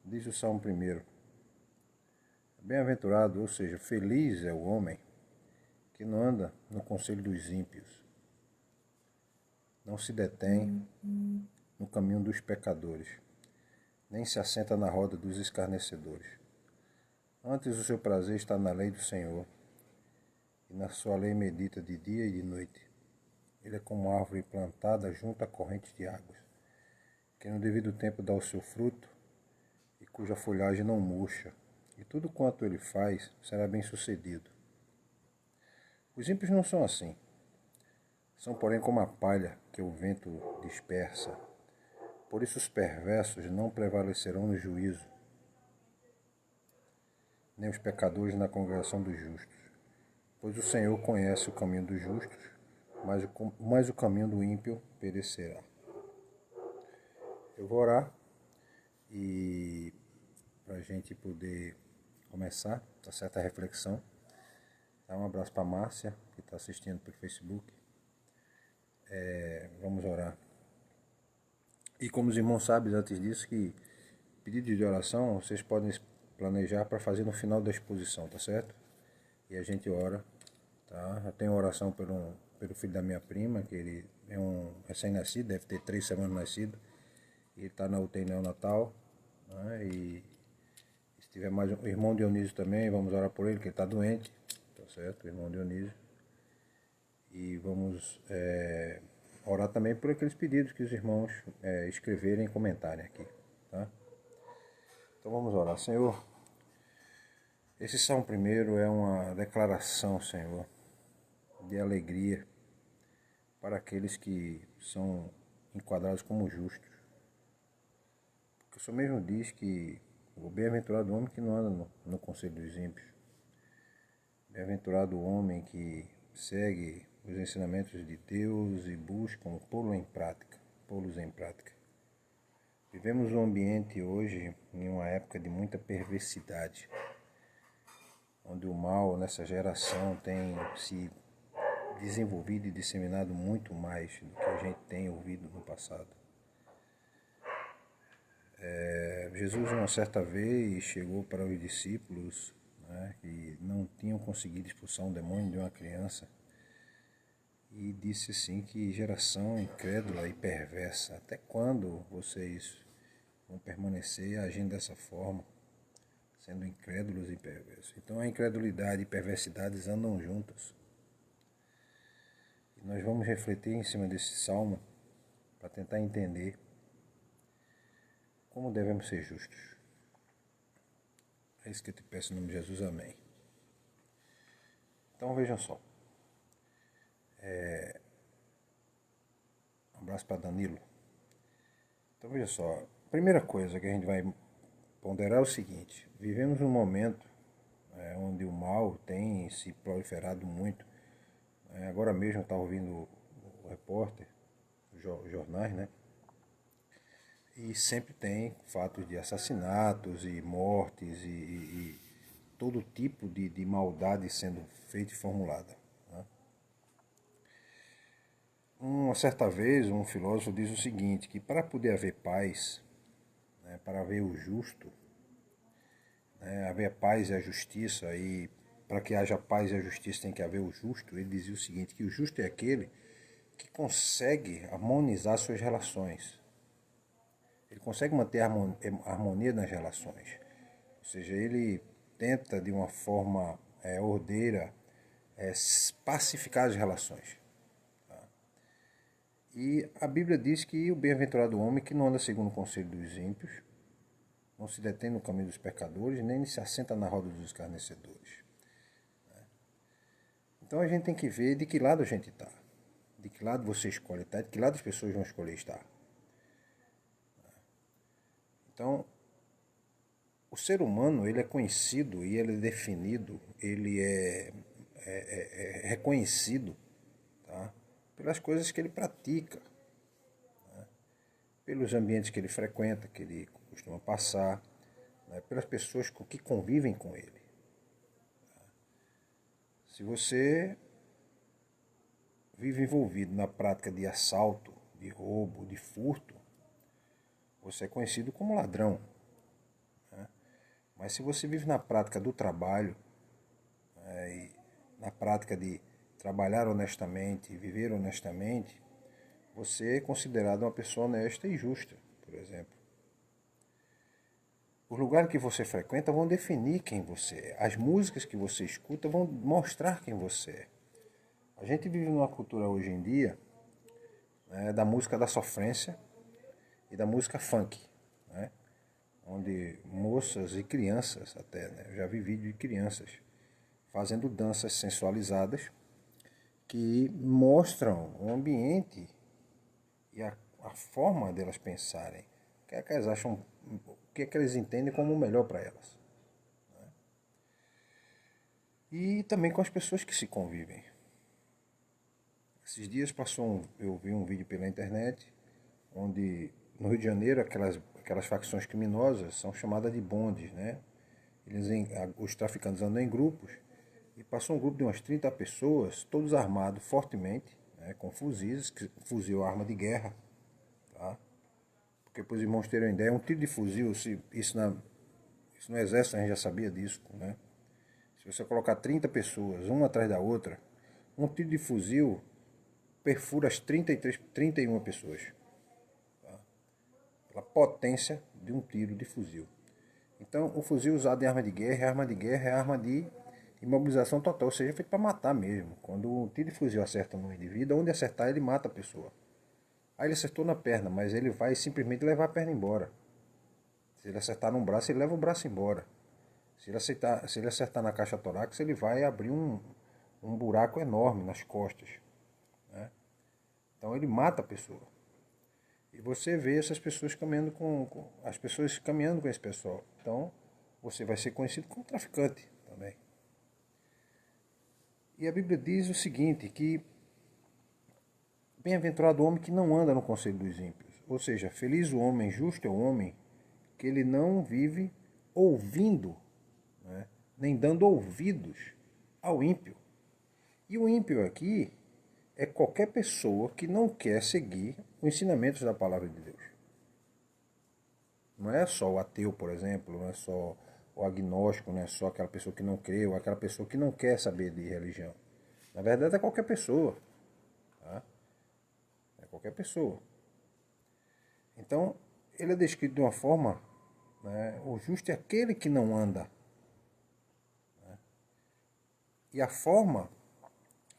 Diz o Salmo 1: Bem-aventurado, ou seja, feliz é o homem que não anda no conselho dos ímpios, não se detém no caminho dos pecadores, nem se assenta na roda dos escarnecedores. Antes o seu prazer está na lei do Senhor, e na sua lei medita de dia e de noite. Ele é como árvore plantada junto a correntes de águas, que no devido tempo dá o seu fruto, e cuja folhagem não murcha, e tudo quanto ele faz será bem sucedido. Os ímpios não são assim. São, porém, como a palha que o vento dispersa. Por isso os perversos não prevalecerão no juízo, nem os pecadores na congregação dos justos. Pois o Senhor conhece o caminho dos justos, mas o caminho do ímpio perecerá. Eu vou orar e para a gente poder começar, tá certa, a reflexão. Dá um abraço para a Márcia, que está assistindo pelo Facebook. Vamos orar. E como os irmãos sabem antes disso, que pedido de oração vocês podem planejar para fazer no final da exposição, tá certo? E a gente ora, tá? Eu tenho oração pelo filho da minha prima, que ele é um recém-nascido, deve ter 3 semanas nascido. E ele está na UTI neonatal, né? E se tiver mais o irmão Dionísio também, vamos orar por ele, que ele está doente, tá certo? O irmão Dionísio. E vamos orar também por aqueles pedidos que os irmãos escreverem e comentarem aqui, tá? Então vamos orar. Senhor, esse Salmo 1 é uma declaração, Senhor, de alegria para aqueles que são enquadrados como justos. Porque o Senhor mesmo diz que o bem-aventurado homem que não anda no conselho dos ímpios. Bem-aventurado o homem que segue os ensinamentos de Deus e buscam pô-los em prática. Vivemos um ambiente hoje em uma época de muita perversidade, onde o mal nessa geração tem se desenvolvido e disseminado muito mais do que a gente tem ouvido no passado. Jesus, uma certa vez, chegou para os discípulos, né, que não tinham conseguido expulsar um demônio de uma criança, e disse assim: que geração incrédula e perversa, até quando vocês vão permanecer agindo dessa forma, sendo incrédulos e perversos? Então a incredulidade e perversidades andam juntas. E nós vamos refletir em cima desse salmo para tentar entender como devemos ser justos. É isso que eu te peço em nome de Jesus, amém. Então vejam só. Um abraço para Danilo. Então veja só, a primeira coisa que a gente vai ponderar é o seguinte: vivemos um momento onde o mal tem se proliferado muito. Agora mesmo eu estava ouvindo o repórter, os jornais, né? E sempre tem fatos de assassinatos e mortes e todo tipo de maldade sendo feita e formulada. Né? Uma certa vez um filósofo diz o seguinte, que para poder haver paz, né, para haver o justo, né, haver a paz e a justiça, e para que haja paz e a justiça tem que haver o justo, ele dizia o seguinte, que o justo é aquele que consegue harmonizar suas relações. Ele consegue manter a harmonia nas relações. Ou seja, ele tenta de uma forma ordeira pacificar as relações. Tá? E a Bíblia diz que o bem-aventurado homem que não anda segundo o conselho dos ímpios, não se detém no caminho dos pecadores, nem se assenta na roda dos escarnecedores. Então a gente tem que ver de que lado a gente está. De que lado você escolhe estar, de que lado as pessoas vão escolher estar. Então, o ser humano, ele é conhecido e ele é definido, ele é reconhecido, tá? Pelas coisas que ele pratica, né? Pelos ambientes que ele frequenta, que ele costuma passar, né? Pelas pessoas que convivem com ele. Tá? Se você vive envolvido na prática de assalto, de roubo, de furto, você é conhecido como ladrão. Mas se você vive na prática do trabalho, e na prática de trabalhar honestamente, viver honestamente, você é considerado uma pessoa honesta e justa, por exemplo. Os lugares que você frequenta vão definir quem você é. As músicas que você escuta vão mostrar quem você é. A gente vive numa cultura hoje em dia, né, da música da sofrência e da música funk, né, onde moças e crianças até, né, eu já vi vídeo de crianças fazendo danças sensualizadas que mostram o ambiente e a forma delas pensarem, o que é que elas acham, o que é que eles entendem como o melhor para elas. E também com as pessoas que se convivem. Esses dias eu vi um vídeo pela internet, onde no Rio de Janeiro aquelas facções criminosas são chamadas de bondes, né? Os traficantes andam em grupos, e passou um grupo de umas 30 pessoas, todos armados fortemente, né, com fuzis, fuzil arma de guerra, tá? Porque para os irmãos terem ideia, um tiro de fuzil, isso no exército a gente já sabia disso, né? Se você colocar 30 pessoas, uma atrás da outra, um tiro de fuzil perfura as 31 pessoas. Tá? Pela potência de um tiro de fuzil. Então, o fuzil usado em arma de guerra é arma de imobilização total, ou seja, é feito para matar mesmo. Quando um tiro de fuzil acerta no indivíduo, onde acertar ele mata a pessoa. Aí ele acertou na perna, mas ele vai simplesmente levar a perna embora. Se ele acertar num braço, ele leva o braço embora. Se ele acertar na caixa torácica, ele vai abrir um buraco enorme nas costas. Né? Então ele mata a pessoa. E você vê essas pessoas caminhando as pessoas caminhando com esse pessoal. Então você vai ser conhecido como traficante também. E a Bíblia diz o seguinte, que bem-aventurado o homem que não anda no conselho dos ímpios. Ou seja, feliz o homem, justo é o homem, que ele não vive ouvindo, né, nem dando ouvidos ao ímpio. E o ímpio aqui é qualquer pessoa que não quer seguir os ensinamentos da palavra de Deus. Não é só o ateu, por exemplo, não é só o agnóstico, não é só aquela pessoa que não crê, ou aquela pessoa que não quer saber de religião. Na verdade é qualquer pessoa. Tá? É qualquer pessoa. Então, ele é descrito de uma forma, né, o justo é aquele que não anda. Né? E a forma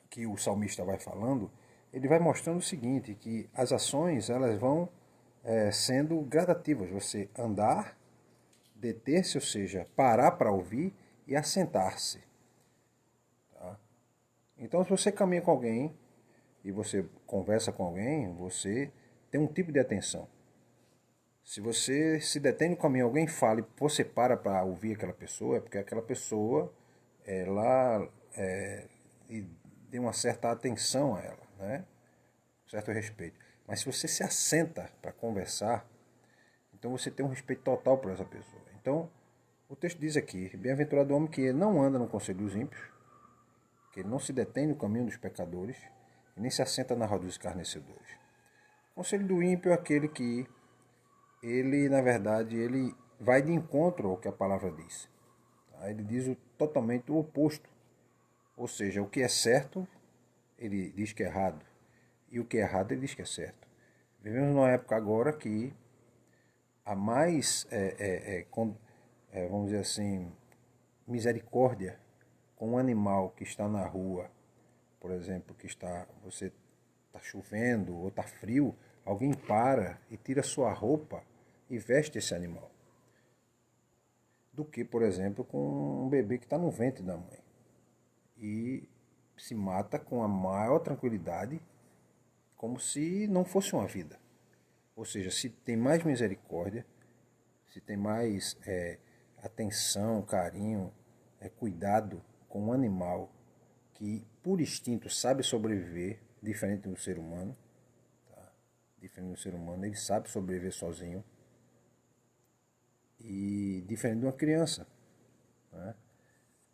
que o salmista vai falando, ele vai mostrando o seguinte, que as ações elas vão sendo gradativas. Você andar, deter-se, ou seja, parar para ouvir e assentar-se. Tá? Então, se você caminha com alguém e você conversa com alguém, você tem um tipo de atenção. Se você se detém no caminho, alguém fala e você para ouvir aquela pessoa, é porque aquela pessoa ela e dê uma certa atenção a ela, né? Um certo respeito. Mas se você se assenta para conversar, então você tem um respeito total por essa pessoa. Então, o texto diz aqui, bem-aventurado o homem que não anda no conselho dos ímpios, que ele não se detém no caminho dos pecadores, e nem se assenta na roda dos escarnecedores. O conselho do ímpio é aquele que ele, na verdade, ele vai de encontro ao que a palavra diz. Tá? Ele diz totalmente o oposto. Ou seja, o que é certo, ele diz que é errado. E o que é errado, ele diz que é certo. Vivemos numa época agora que há mais, vamos dizer assim, misericórdia com um animal que está na rua, por exemplo, você está chovendo ou está frio, alguém para e tira sua roupa e veste esse animal. Do que, por exemplo, com um bebê que está no ventre da mãe. E se mata com a maior tranquilidade, como se não fosse uma vida. Ou seja, se tem mais misericórdia, se tem mais atenção, carinho, cuidado com um animal que por instinto sabe sobreviver, diferente do ser humano, tá? Diferente do ser humano, ele sabe sobreviver sozinho, e diferente de uma criança, né?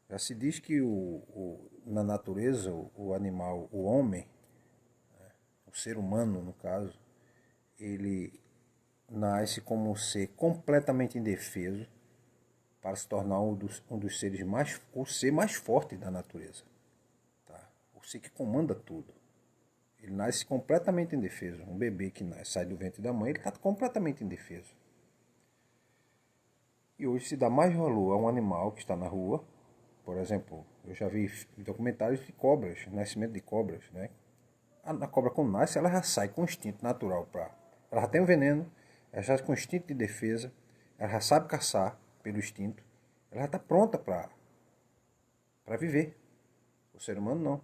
Já se diz que na natureza o animal, o homem, né, o ser humano no caso, ele nasce como um ser completamente indefeso, para se tornar um dos seres mais, o ser mais forte da natureza. Tá? O ser que comanda tudo. Ele nasce completamente indefeso. Um bebê que sai do ventre da mãe, ele está completamente indefeso. E hoje se dá mais valor a um animal que está na rua. Por exemplo, eu já vi documentários de cobras, nascimento de cobras, né? A cobra quando nasce, ela já sai com instinto natural para... Ela já tem um veneno, ela já sai com instinto de defesa, ela já sabe caçar pelo instinto, ela já está pronta para viver. O ser humano não.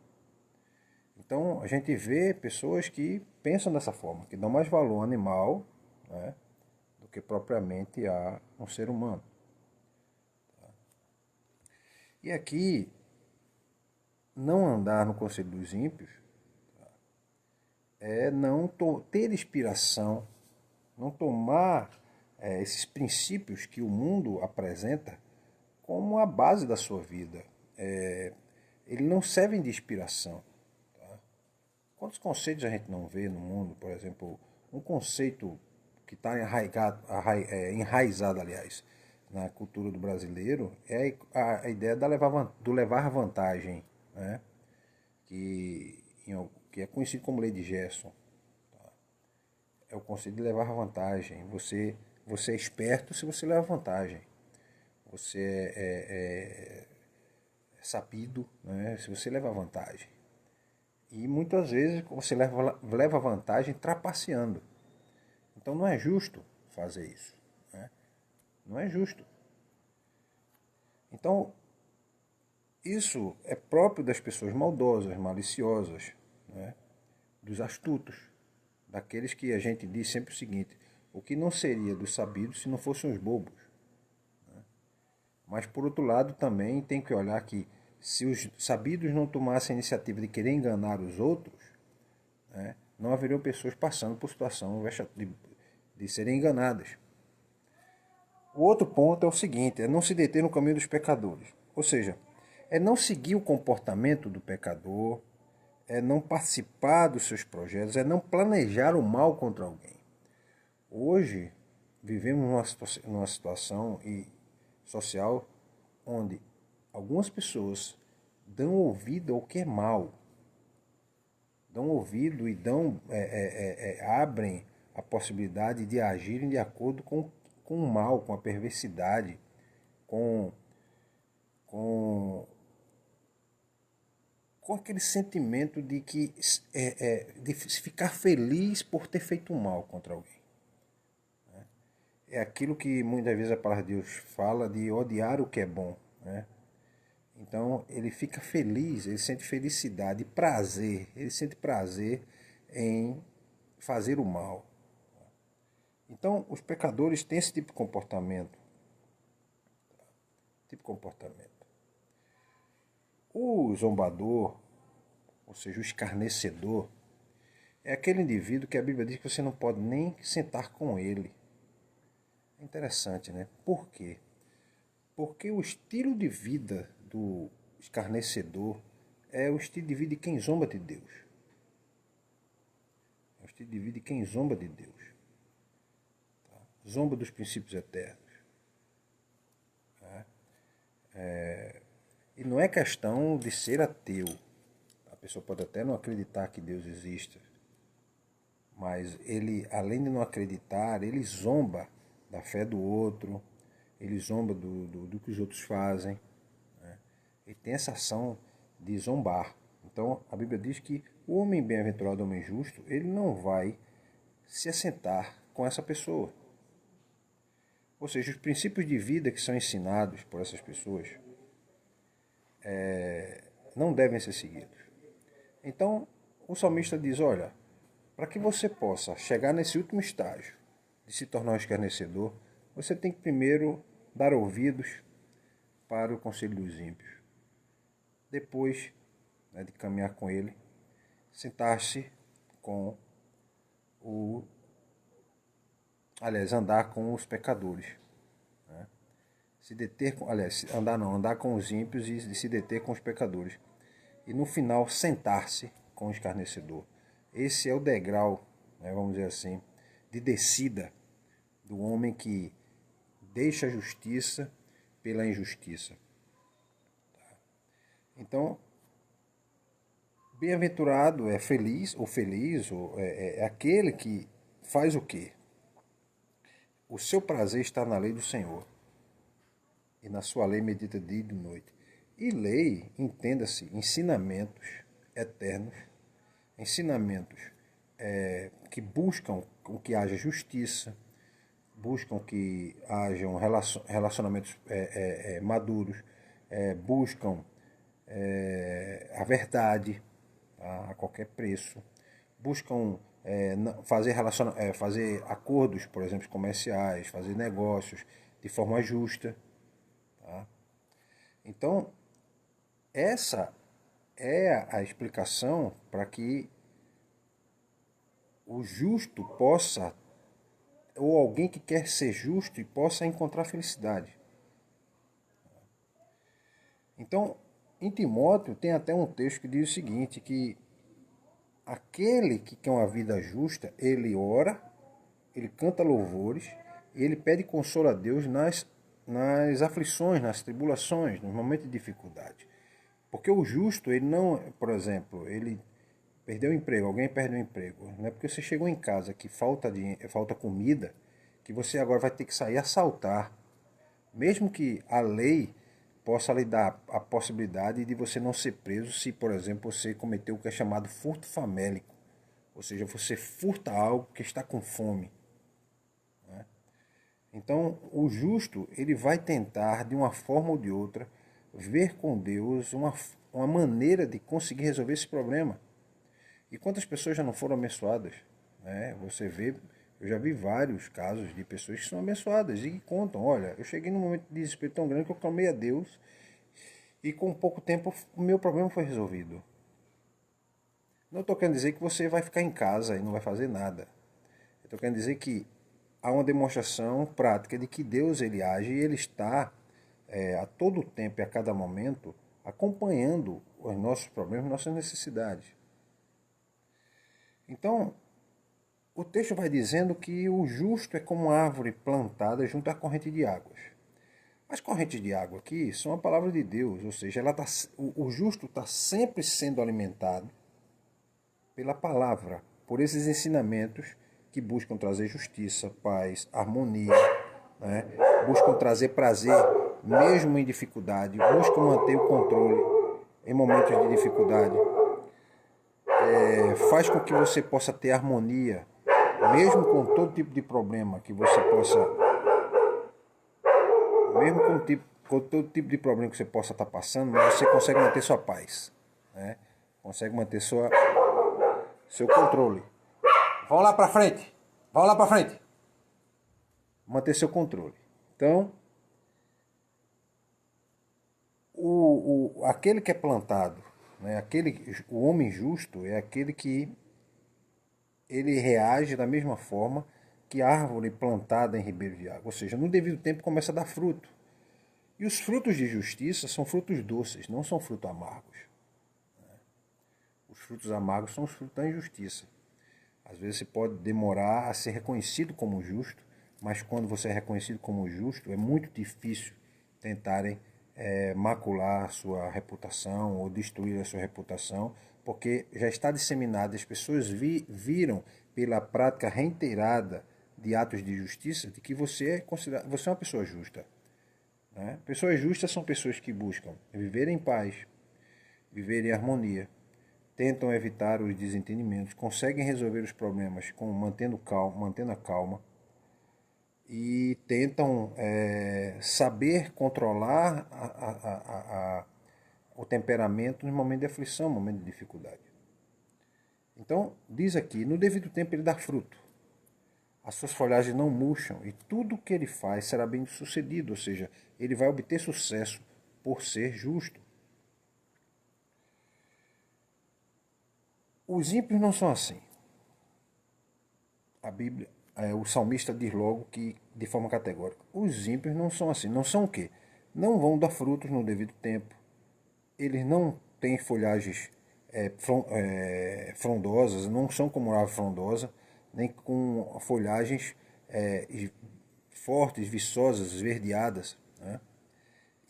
Então a gente vê pessoas que pensam dessa forma, que dão mais valor ao animal, né, do que propriamente a um ser humano. E aqui, não andar no conselho dos ímpios é não ter inspiração, não tomar esses princípios que o mundo apresenta como a base da sua vida. Eles não servem de inspiração. Tá? Quantos conceitos a gente não vê no mundo? Por exemplo, um conceito que está enraizado, aliás, na cultura do brasileiro é a ideia do levar vantagem, né? que é conhecido como lei de Gerson. Tá? É o conceito de levar vantagem. Você é esperto se você leva vantagem. Você é sabido, né, se você leva vantagem. E muitas vezes você leva vantagem trapaceando. Então não é justo fazer isso. Né? Não é justo. Então, isso é próprio das pessoas maldosas, maliciosas, né? Dos astutos, daqueles que a gente diz sempre o seguinte: o que não seria dos sabidos se não fossem os bobos? Né? Mas, por outro lado, também tem que olhar que se os sabidos não tomassem a iniciativa de querer enganar os outros, né, não haveriam pessoas passando por situação de serem enganadas. O outro ponto é o seguinte: é não se deter no caminho dos pecadores. Ou seja, é não seguir o comportamento do pecador, é não participar dos seus projetos, é não planejar o mal contra alguém. Hoje, vivemos numa situação social onde algumas pessoas dão ouvido ao que é mal. Dão ouvido e abrem a possibilidade de agirem de acordo com o mal, com a perversidade, com aquele sentimento de que de ficar feliz por ter feito mal contra alguém. É aquilo que muitas vezes a palavra de Deus fala de odiar o que é bom. Né? Então ele fica feliz, ele sente felicidade, prazer, ele sente prazer em fazer o mal. Então os pecadores têm esse tipo de comportamento. O zombador, ou seja, o escarnecedor, é aquele indivíduo que a Bíblia diz que você não pode nem sentar com ele. É interessante, né? Por quê? Porque o estilo de vida do escarnecedor é o estilo de vida de quem zomba de Deus. É o estilo de vida de quem zomba de Deus. Tá? Zomba dos princípios eternos. E não é questão de ser ateu. A pessoa pode até não acreditar que Deus exista. Mas ele, além de não acreditar, ele zomba da fé do outro, ele zomba do que os outros fazem. Né? Ele tem essa ação de zombar. Então a Bíblia diz que o homem bem-aventurado, o homem justo, ele não vai se assentar com essa pessoa. Ou seja, os princípios de vida que são ensinados por essas pessoas não devem ser seguidos. Então o salmista diz: olha, para que você possa chegar nesse último estágio de se tornar um escarnecedor, você tem que primeiro dar ouvidos para o conselho dos ímpios. Depois, né, de caminhar com ele, sentar-se com andar com os pecadores. Né? Andar com os ímpios e se deter com os pecadores. E no final, sentar-se com o escarnecedor. Esse é o degrau, né, vamos dizer assim, de descida do homem que deixa a justiça pela injustiça. Então, bem-aventurado é feliz, é aquele que faz o quê? O seu prazer está na lei do Senhor, e na sua lei medita dia e de noite. E lei, entenda-se, ensinamentos eternos, ensinamentos que buscam que haja justiça, buscam que hajam relacionamentos maduros, buscam a verdade a qualquer preço, buscam fazer acordos, por exemplo, comerciais, fazer negócios de forma justa. Tá? Então, essa é a explicação para que o justo possa, ou alguém que quer ser justo e possa encontrar felicidade. Então, em Timóteo tem até um texto que diz o seguinte, que aquele que quer uma vida justa, ele ora, ele canta louvores, ele pede consolo a Deus nas aflições, nas tribulações, nos momentos de dificuldade. Porque o justo, ele não, por exemplo, ele perdeu o emprego, alguém perdeu o emprego. Não é porque você chegou em casa que falta comida, que você agora vai ter que sair a assaltar. Mesmo que a lei possa lhe dar a possibilidade de você não ser preso se, por exemplo, você cometeu o que é chamado furto famélico. Ou seja, você furta algo que está com fome. Né? Então, o justo, ele vai tentar, de uma forma ou de outra, ver com Deus uma maneira de conseguir resolver esse problema. E quantas pessoas já não foram abençoadas? Né? Você vê, eu já vi vários casos de pessoas que são abençoadas e que contam, olha, eu cheguei num momento de desespero tão grande que eu clamei a Deus e com pouco tempo o meu problema foi resolvido. Não estou querendo dizer que você vai ficar em casa e não vai fazer nada. Estou querendo dizer que há uma demonstração prática de que Deus ele age e ele está a todo tempo e a cada momento acompanhando os nossos problemas, nossas necessidades. Então, o texto vai dizendo que o justo é como uma árvore plantada junto à corrente de águas. As correntes de água aqui são a palavra de Deus, ou seja, o justo está sempre sendo alimentado pela palavra, por esses ensinamentos que buscam trazer justiça, paz, harmonia, né? Buscam trazer prazer mesmo em dificuldade, buscam manter o controle em momentos de dificuldade. Faz com que você possa ter harmonia, mesmo com todo tipo de problema que você possa, mesmo com todo tipo de problema que você possa estar passando, mas você consegue manter sua paz, né? Consegue manter seu controle. Vão lá para frente, vão lá para frente. Manter seu controle. Então, aquele que é plantado, né? O homem justo é aquele que ele reage da mesma forma que a árvore plantada em ribeiro de água, ou seja, no devido tempo começa a dar fruto. E os frutos de justiça são frutos doces, não são frutos amargos. Os frutos amargos são os frutos da injustiça. Às vezes você pode demorar a ser reconhecido como justo, mas quando você é reconhecido como justo, é muito difícil tentarem macular a sua reputação ou destruir a sua reputação, porque já está disseminado, as pessoas viram pela prática reiterada de atos de justiça de que você é uma pessoa justa. Né? Pessoas justas são pessoas que buscam viver em paz, viver em harmonia, tentam evitar os desentendimentos, conseguem resolver os problemas mantendo a calma e tentam saber controlar o temperamento no momento de aflição, no momento de dificuldade. Então, diz aqui, no devido tempo ele dá fruto, as suas folhagens não murcham e tudo o que ele faz será bem sucedido, ou seja, ele vai obter sucesso por ser justo. Os ímpios não são assim. A Bíblia, o salmista diz logo que, de forma categórica, os ímpios não são assim. Não são o quê? Não vão dar frutos no devido tempo. Eles não têm folhagens frondosas, não são como árvore frondosa, nem com folhagens fortes, viçosas, esverdeadas. Né?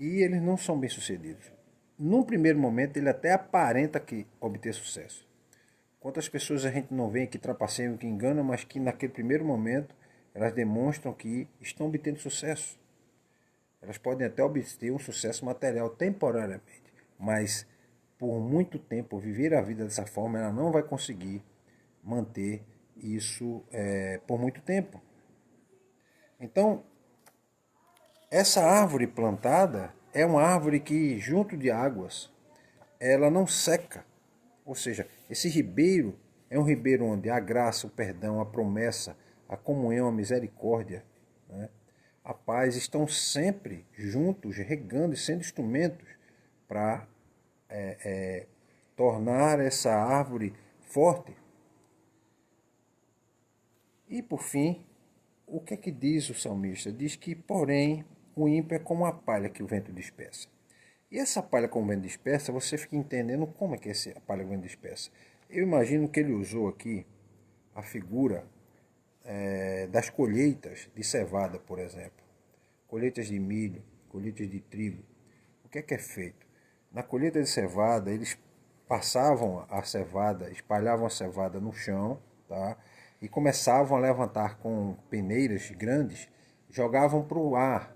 e eles não são bem-sucedidos. Num primeiro momento, ele até aparenta que obter sucesso. Quantas pessoas a gente não vê que trapaceiam, que enganam, mas que naquele primeiro momento elas demonstram que estão obtendo sucesso. Elas podem até obter um sucesso material temporariamente, mas por muito tempo viver a vida dessa forma, ela não vai conseguir manter isso por muito tempo. Então, essa árvore plantada é uma árvore que, junto de águas, ela não seca. Ou seja, esse ribeiro é um ribeiro onde a graça, o perdão, a promessa, a comunhão, a misericórdia, né, a paz estão sempre juntos, regando e sendo instrumentos para tornar essa árvore forte. E por fim, o que é que diz o salmista? Diz que, porém, o ímpio é como a palha que o vento dispersa. E essa palha com o vento dispersa, você fica entendendo como é que é a palha com o vento dispersa. Eu imagino que ele usou aqui a figura das colheitas de cevada, por exemplo. Colheitas de milho, colheitas de trigo. O que é feito? Na colheita de cevada, eles passavam a cevada, espalhavam a cevada no chão, tá? E começavam a levantar com peneiras grandes, jogavam para o ar.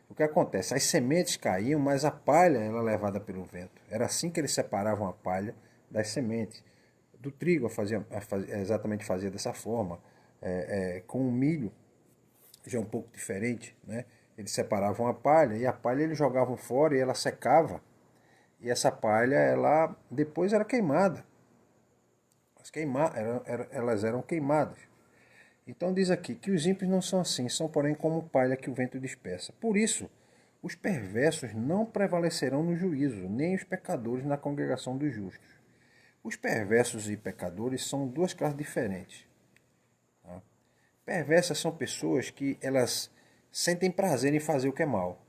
O que acontece? As sementes caíam, mas a palha era levada pelo vento. Era assim que eles separavam a palha das sementes. Do trigo exatamente fazia dessa forma. Com o milho já um pouco diferente, né? Eles separavam a palha e a palha eles jogavam fora e ela secava. E essa palha, ela depois era queimada. Elas eram queimadas. Então diz aqui que os ímpios não são assim, são porém como palha que o vento dispersa. Por isso, os perversos não prevalecerão no juízo, nem os pecadores na congregação dos justos. Os perversos e pecadores são duas classes diferentes. Tá? Perversas são pessoas que elas sentem prazer em fazer o que é mal.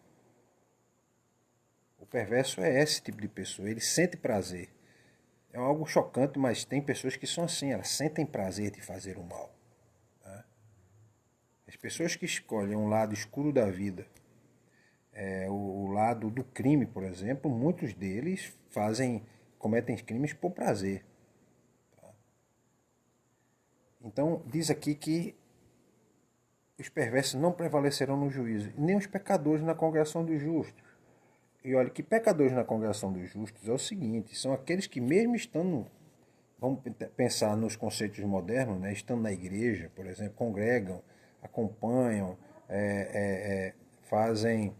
O perverso é esse tipo de pessoa, ele sente prazer. É algo chocante, mas tem pessoas que são assim, elas sentem prazer de fazer o mal. Tá? As pessoas que escolhem um lado escuro da vida, o lado do crime, por exemplo, muitos deles cometem crimes por prazer. Tá? Então, diz aqui que os perversos não prevalecerão no juízo, nem os pecadores na congregação dos justos. E olha, que pecadores na congregação dos justos é o seguinte, são aqueles que mesmo estando, vamos pensar nos conceitos modernos, né, estando na igreja, por exemplo, congregam, acompanham, fazem,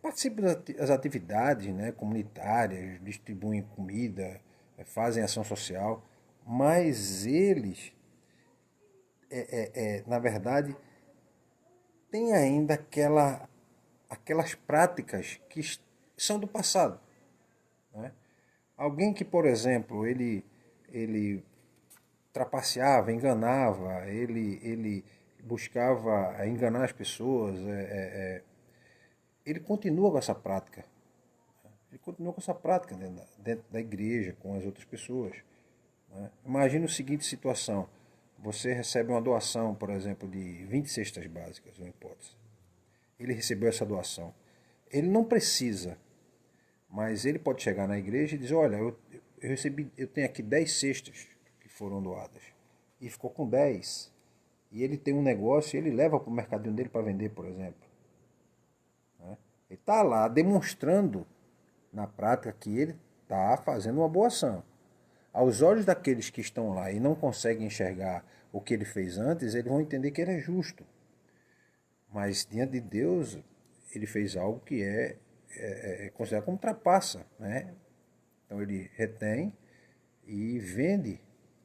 participam das atividades, né, comunitárias, distribuem comida, fazem ação social, mas eles, na verdade, têm ainda aquelas práticas que são do passado. Né? Alguém que, por exemplo, ele trapaceava, enganava, ele buscava enganar as pessoas, ele continua com essa prática. Ele continua com essa prática dentro da igreja, com as outras pessoas. Né? Imagine a seguinte situação. Você recebe uma doação, por exemplo, de 20 cestas básicas, uma hipótese. Ele recebeu essa doação. Ele não precisa, mas ele pode chegar na igreja e dizer, olha, eu tenho aqui 10 cestas que foram doadas. E ficou com 10. E ele tem um negócio e ele leva para o mercadinho dele para vender, por exemplo. Ele está lá demonstrando na prática que ele está fazendo uma boa ação. Aos olhos daqueles que estão lá e não conseguem enxergar o que ele fez antes, eles vão entender que ele é justo. Mas diante de Deus, ele fez algo que é considerado como trapaça. Né? Então ele retém e vende.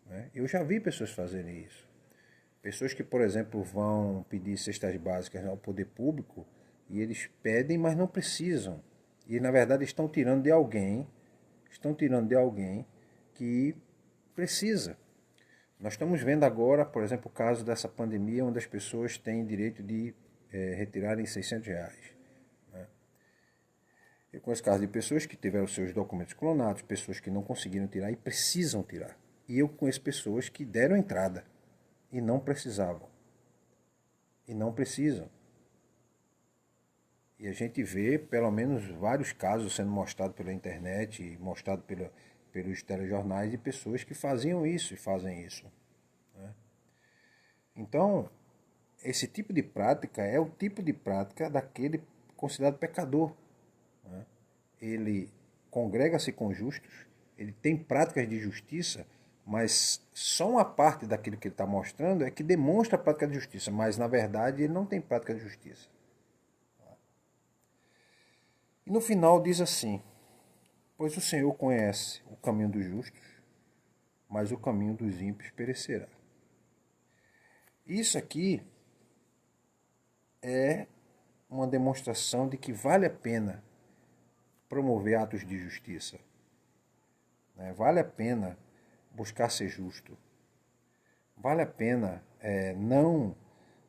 Né? Eu já vi pessoas fazerem isso. Pessoas que, por exemplo, vão pedir cestas básicas ao poder público e eles pedem, mas não precisam. E na verdade estão tirando de alguém que precisa. Nós estamos vendo agora, por exemplo, o caso dessa pandemia, onde as pessoas têm direito de retirarem R$600. Né? Eu conheço casos de pessoas que tiveram seus documentos clonados, pessoas que não conseguiram tirar e precisam tirar. E eu conheço pessoas que deram entrada e não precisavam. E não precisam. E a gente vê pelo menos vários casos sendo mostrados pela internet e mostrados pelos telejornais de pessoas que faziam isso e fazem isso. Né? Então, esse tipo de prática é o tipo de prática daquele considerado pecador. Né? Ele congrega-se com justos, ele tem práticas de justiça, mas só uma parte daquilo que ele está mostrando é que demonstra a prática de justiça, mas na verdade ele não tem prática de justiça. E no final diz assim: pois o Senhor conhece o caminho dos justos, mas o caminho dos ímpios perecerá. Isso aqui é uma demonstração de que vale a pena promover atos de justiça. Né? Vale a pena buscar ser justo. Vale a pena não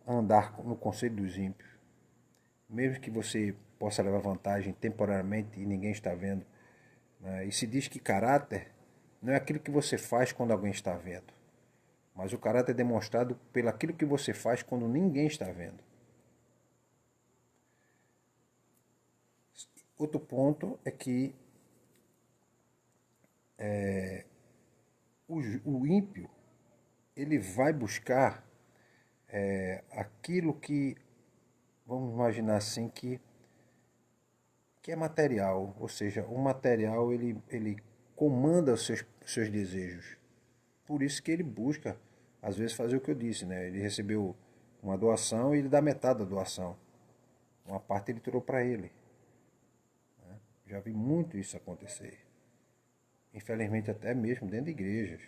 andar no conselho dos ímpios. Mesmo que você possa levar vantagem temporariamente e ninguém está vendo. Né? E se diz que caráter não é aquilo que você faz quando alguém está vendo. Mas o caráter é demonstrado pelo aquilo que você faz quando ninguém está vendo. Outro ponto é que o ímpio ele vai buscar aquilo que, vamos imaginar assim, que é material. Ou seja, o material ele comanda os seus desejos. Por isso que ele busca, às vezes, fazer o que eu disse. Né? Ele recebeu uma doação e ele dá metade da doação. Uma parte ele tirou para ele. Já vi muito isso acontecer. Infelizmente até mesmo dentro de igrejas.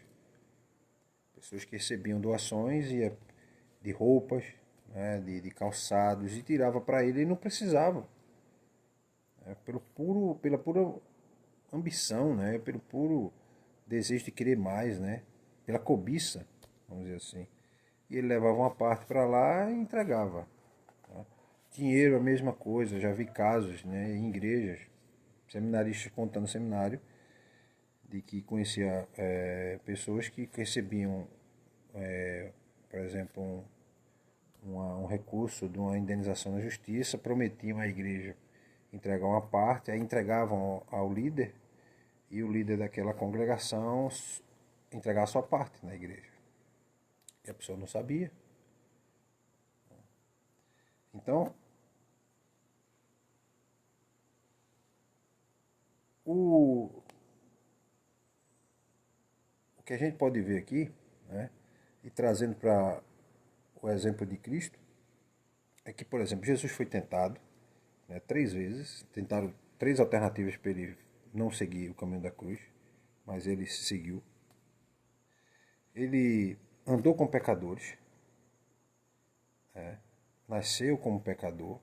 Pessoas que recebiam doações de roupas, né, de calçados, e tirava para ele e não precisava. Pela pura ambição, né, pelo puro desejo de querer mais, né, pela cobiça, vamos dizer assim. E ele levava uma parte para lá e entregava. Tá? Dinheiro, a mesma coisa. Já vi casos, né, em igrejas, seminaristas contando seminário, de que conhecia pessoas que recebiam, por exemplo, um recurso de uma indenização na justiça, prometiam à igreja entregar uma parte, aí entregavam ao líder, e o líder daquela congregação entregava a sua parte na igreja. E a pessoa não sabia. Então, o que a gente pode ver aqui, né, e trazendo para o exemplo de Cristo, é que, por exemplo, Jesus foi tentado, né, 3 vezes, tentaram 3 alternativas para ele não seguir o caminho da cruz, mas ele seguiu. Ele andou com pecadores, nasceu como pecador,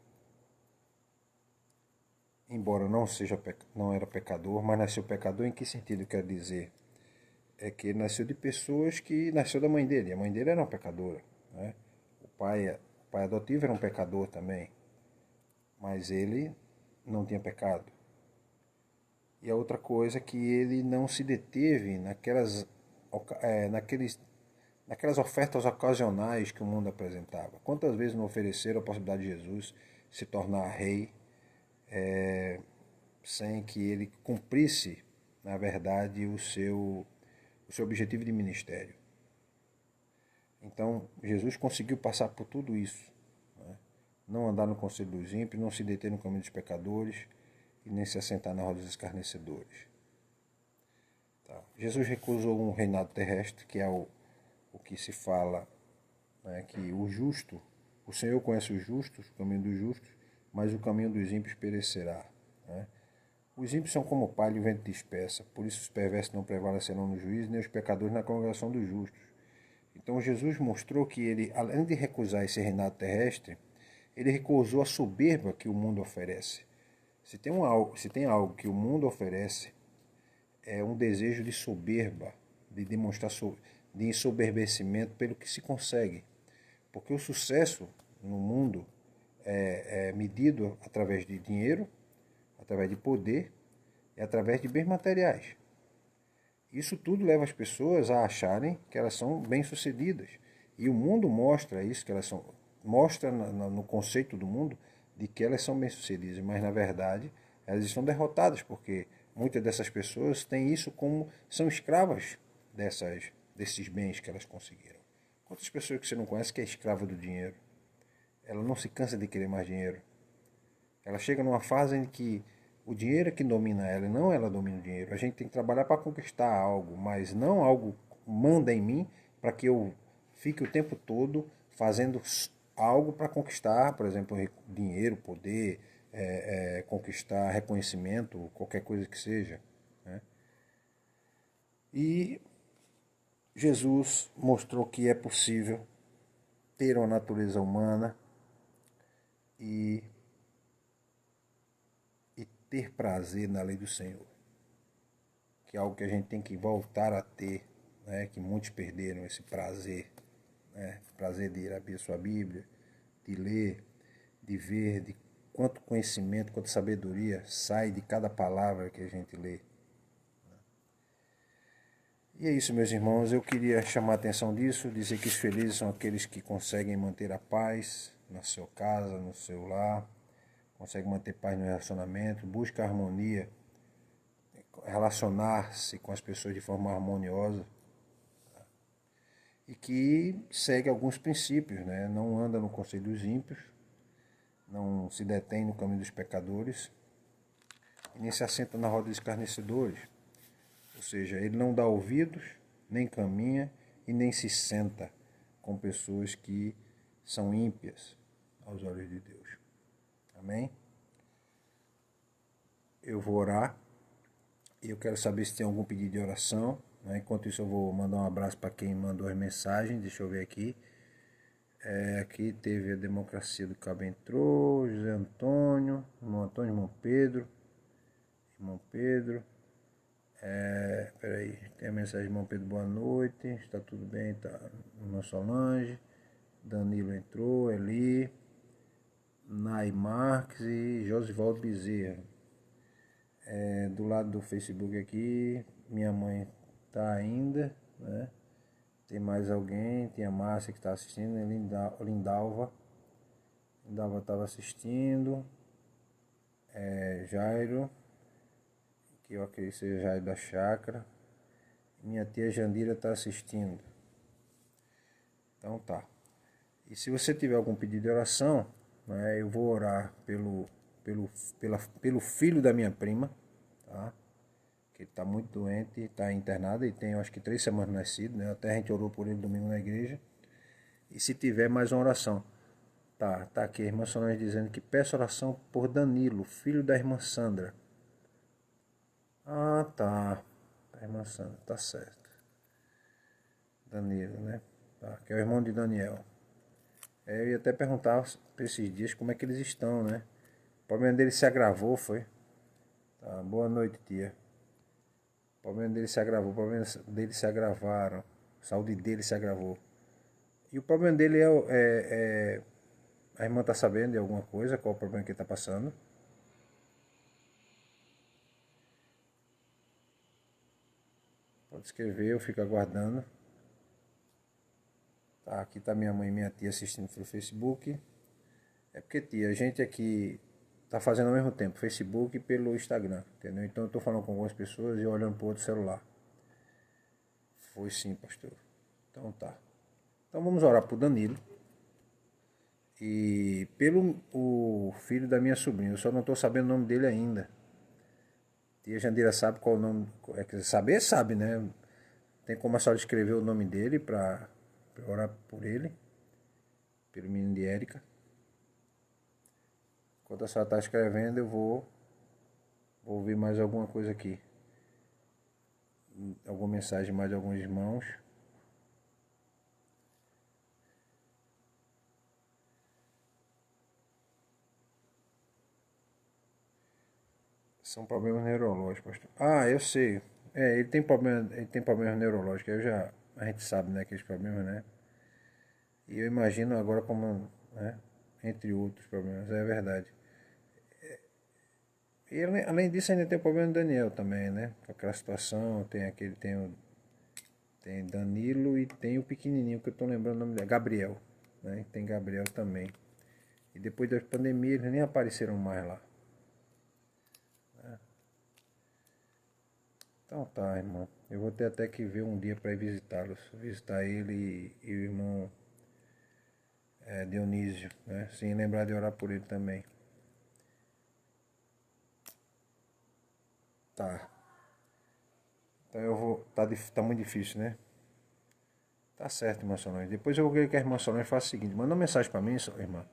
embora não era pecador, mas nasceu pecador em que sentido quer dizer? É que ele nasceu de pessoas que nasceu da mãe dele. A mãe dele era uma pecadora. Né? O pai adotivo era um pecador também, mas ele não tinha pecado. E a outra coisa é que ele não se deteve naquelas ofertas ocasionais que o mundo apresentava. Quantas vezes não ofereceram a possibilidade de Jesus se tornar rei sem que ele cumprisse, na verdade, o seu objetivo de ministério? Então, Jesus conseguiu passar por tudo isso. Né? Não andar no conselho dos ímpios, não se deter no caminho dos pecadores e nem se assentar na roda dos escarnecedores. Tá. Jesus recusou um reinado terrestre, que é o que se fala, né, que o Senhor conhece os justos, o caminho dos justos, mas o caminho dos ímpios perecerá. Né? Os ímpios são como palha e o vento dispersa, por isso os perversos não prevalecerão no juízo, nem os pecadores na congregação dos justos. Então Jesus mostrou que ele, além de recusar esse reinado terrestre, ele recusou a soberba que o mundo oferece. Se tem algo que o mundo oferece, é um desejo de soberba, de demonstrar de ensoberbecimento pelo que se consegue. Porque o sucesso no mundo é medido através de dinheiro, através de poder e através de bens materiais. Isso tudo leva as pessoas a acharem que elas são bem-sucedidas. E o mundo mostra isso, que elas são, mostra no conceito do mundo de que elas são bem-sucedidas, mas na verdade elas estão derrotadas, porque muitas dessas pessoas têm isso como são escravas desses bens que elas conseguiram. Quantas pessoas que você não conhece que é escrava do dinheiro? Ela não se cansa de querer mais dinheiro. Ela chega numa fase em que o dinheiro é que domina ela, não ela domina o dinheiro. A gente tem que trabalhar para conquistar algo, mas não algo manda em mim para que eu fique o tempo todo fazendo algo para conquistar, por exemplo, dinheiro, poder, conquistar reconhecimento, qualquer coisa que seja. Né? E Jesus mostrou que é possível ter uma natureza humana e ter prazer na lei do Senhor, que é algo que a gente tem que voltar a ter, né? Que muitos perderam esse prazer, né? Prazer de ir abrir a sua Bíblia, de ler, de ver, de quanto conhecimento, quanta sabedoria sai de cada palavra que a gente lê. E é isso, meus irmãos, eu queria chamar a atenção disso, dizer que os felizes são aqueles que conseguem manter a paz na sua casa, no seu lar, conseguem manter paz no relacionamento, busca harmonia, relacionar-se com as pessoas de forma harmoniosa e que segue alguns princípios, né? Não anda no conselho dos ímpios, não se detém no caminho dos pecadores e nem se assenta na roda dos escarnecedores. Ou seja, ele não dá ouvidos, nem caminha e nem se senta com pessoas que são ímpias aos olhos de Deus. Amém? Eu vou orar e eu quero saber se tem algum pedido de oração. Né? Enquanto isso eu vou mandar um abraço para quem mandou as mensagens. Deixa eu ver aqui. Aqui teve a Democracia do Cabo entrou, José Antônio, irmão Pedro. Peraí, tem a mensagem de irmão Pedro, boa noite, está tudo bem, tá, irmã Solange, Danilo entrou, Eli, Nai Marques e Josivaldo Bezerra. Do lado do Facebook aqui, minha mãe tá ainda, né? Tem mais alguém, tem a Márcia que está assistindo, Lindalva estava assistindo, Jairo, que eu acredito que seja Jairo da Chácara, minha tia Jandira está assistindo. Então tá. E se você tiver algum pedido de oração, né, eu vou orar pelo filho da minha prima, tá? Que ele está muito doente, está internado e tem acho que 3 semanas nascido, né? Até a gente orou por ele domingo na igreja. E se tiver mais uma oração, tá aqui a irmã Solange dizendo que peça oração por Danilo, filho da irmã Sandra. Ah, tá. A irmã Sandra, tá certo. Danilo, né? Tá, que é o irmão de Daniel. Eu ia até perguntar por esses dias como é que eles estão, né? O problema dele se agravou, foi? Tá, boa noite, tia. O problema dele se agravou, o problema dele se agravaram. A saúde dele se agravou. E o problema dele a irmã tá sabendo de alguma coisa, qual o problema que ele tá passando? Pode escrever, eu fico aguardando. Tá, aqui tá minha mãe e minha tia assistindo pelo Facebook. É porque, tia, a gente aqui tá fazendo ao mesmo tempo, Facebook e pelo Instagram, entendeu? Então eu tô falando com algumas pessoas e olhando pro outro celular. Foi sim, pastor. Então tá. Então vamos orar pro Danilo e pelo o filho da minha sobrinha. Eu só não tô sabendo o nome dele ainda. Tia Jandira sabe qual o nome. É que saber, sabe, né? Tem como a senhora escrever o nome dele pra orar por ele. Pelo menino de Érica. Enquanto a senhora está escrevendo, eu vou ouvir mais alguma coisa aqui. Alguma mensagem mais de alguns irmãos. São problemas neurológicos, pastor. Ah, eu sei. Ele tem problemas neurológicos. A gente sabe, né, aqueles problemas, né? E eu imagino agora como, né, entre outros problemas, é verdade. E além disso ainda tem o problema do Daniel também, né? Com aquela situação, tem Danilo e tem o pequenininho que eu tô lembrando o nome dele, Gabriel, né? Tem Gabriel também. E depois da pandemia eles nem apareceram mais lá. Então tá, irmão. Eu vou ter até que ver um dia para ir visitá-los. Visitar ele e o irmão Dionísio, né? Sem lembrar de orar por ele também. Tá. Então eu vou. Tá muito difícil, né? Tá certo, irmã Solange. Depois eu vou querer que a irmã Solange faça o seguinte: manda uma mensagem para mim, irmã,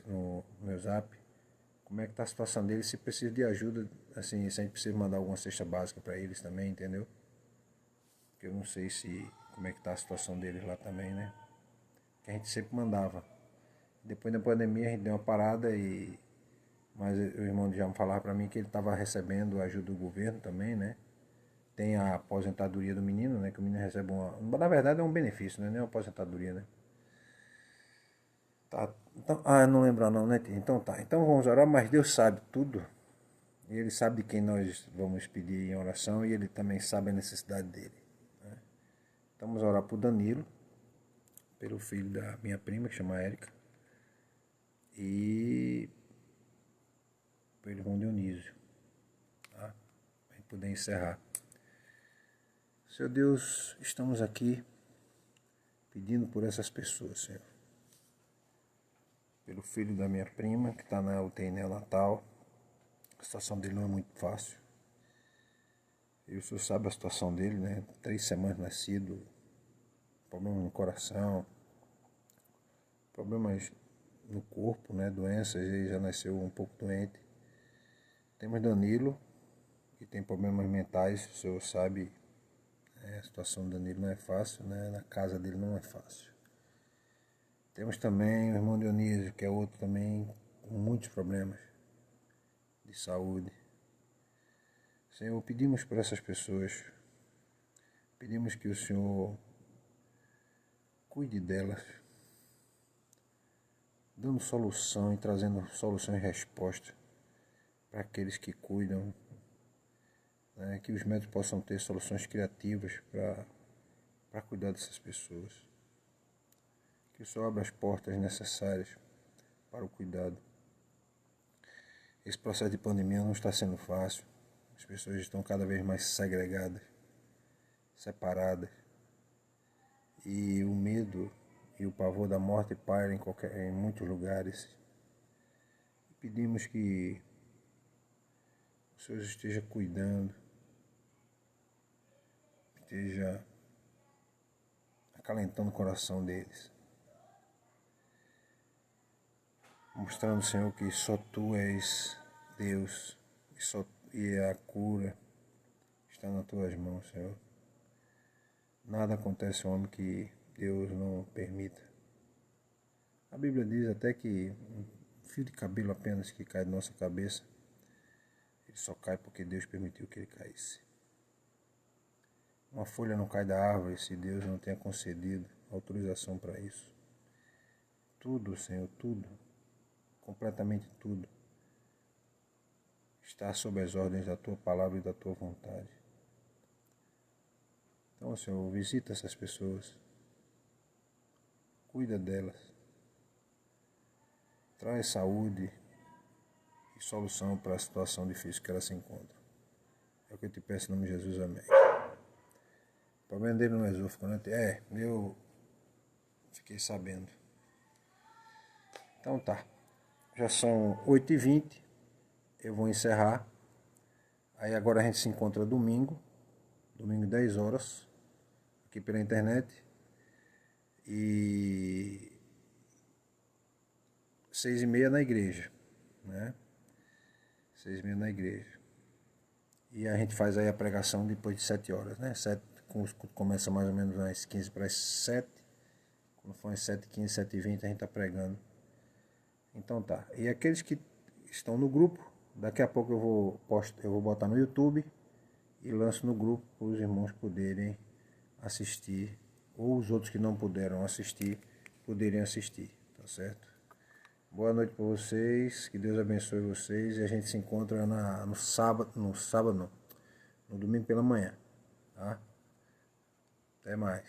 no meu zap. Como é que tá a situação deles? Se precisa de ajuda, assim, se a gente precisa mandar alguma cesta básica para eles também, entendeu? Porque eu não sei como é que tá a situação deles lá também, né? Que a gente sempre mandava. Depois da pandemia a gente deu uma parada mas o irmão já falava para mim que ele estava recebendo a ajuda do governo também, né? Tem a aposentadoria do menino, né? Que o menino recebe na verdade é um benefício, né? Nem uma aposentadoria, né? Tá. Então, não lembro não, né? Então tá. Então vamos orar, mas Deus sabe tudo. E Ele sabe de quem nós vamos pedir em oração e Ele também sabe a necessidade dele. Né? Então vamos orar por Danilo, pelo filho da minha prima, que chama Érica, e pelo irmão Dionísio, tá? Para a gente poder encerrar. Senhor Deus, estamos aqui pedindo por essas pessoas, Senhor. Pelo filho da minha prima, que está na UTI neonatal. A situação dele não é muito fácil. E o senhor sabe a situação dele, né? 3 semanas nascido, problemas no coração, problemas no corpo, né? Doenças, ele já nasceu um pouco doente. Temos Danilo, que tem problemas mentais, o senhor sabe, a situação do Danilo não é fácil, né? Na casa dele não é fácil. Temos também o irmão Dionísio, que é outro também com muitos problemas de saúde. Senhor, pedimos por essas pessoas, pedimos que o Senhor cuide delas, dando solução e trazendo solução e resposta para aqueles que cuidam, né? Que os médicos possam ter soluções criativas para cuidar dessas pessoas. Que o Senhor abra as portas necessárias para o cuidado. Esse processo de pandemia não está sendo fácil. As pessoas estão cada vez mais segregadas, separadas. E o medo e o pavor da morte paira em muitos lugares. E pedimos que o Senhor esteja cuidando, esteja acalentando o coração deles. Mostrando, Senhor, que só Tu és Deus e a cura está nas Tuas mãos, Senhor. Nada acontece ao homem que Deus não permita. A Bíblia diz até que um fio de cabelo apenas que cai da nossa cabeça, ele só cai porque Deus permitiu que ele caísse. Uma folha não cai da árvore se Deus não tenha concedido autorização para isso. Tudo, Senhor, tudo, completamente tudo, está sob as ordens da Tua palavra e da Tua vontade. Então, Senhor, visita essas pessoas, cuida delas, traz saúde e solução para a situação difícil que elas se encontram. É o que eu te peço em nome de Jesus, amém. O problema dele não é esôfago, né? Eu fiquei sabendo. Então tá, já são 8h20, eu vou encerrar. Aí agora a gente se encontra domingo 10 horas, aqui pela internet. E 6h30 na igreja, né? 6h30 na igreja. E a gente faz aí a pregação depois de 7 horas, né? Começa mais ou menos às 15 para as 7. Quando for às 7h15, 7h20 a gente está pregando. Então tá. E aqueles que estão no grupo, daqui a pouco eu vou botar no YouTube e lanço no grupo para os irmãos poderem assistir, ou os outros que não puderam assistir, poderem assistir, tá certo? Boa noite para vocês, que Deus abençoe vocês e a gente se encontra no sábado não, no domingo pela manhã, tá? Até mais.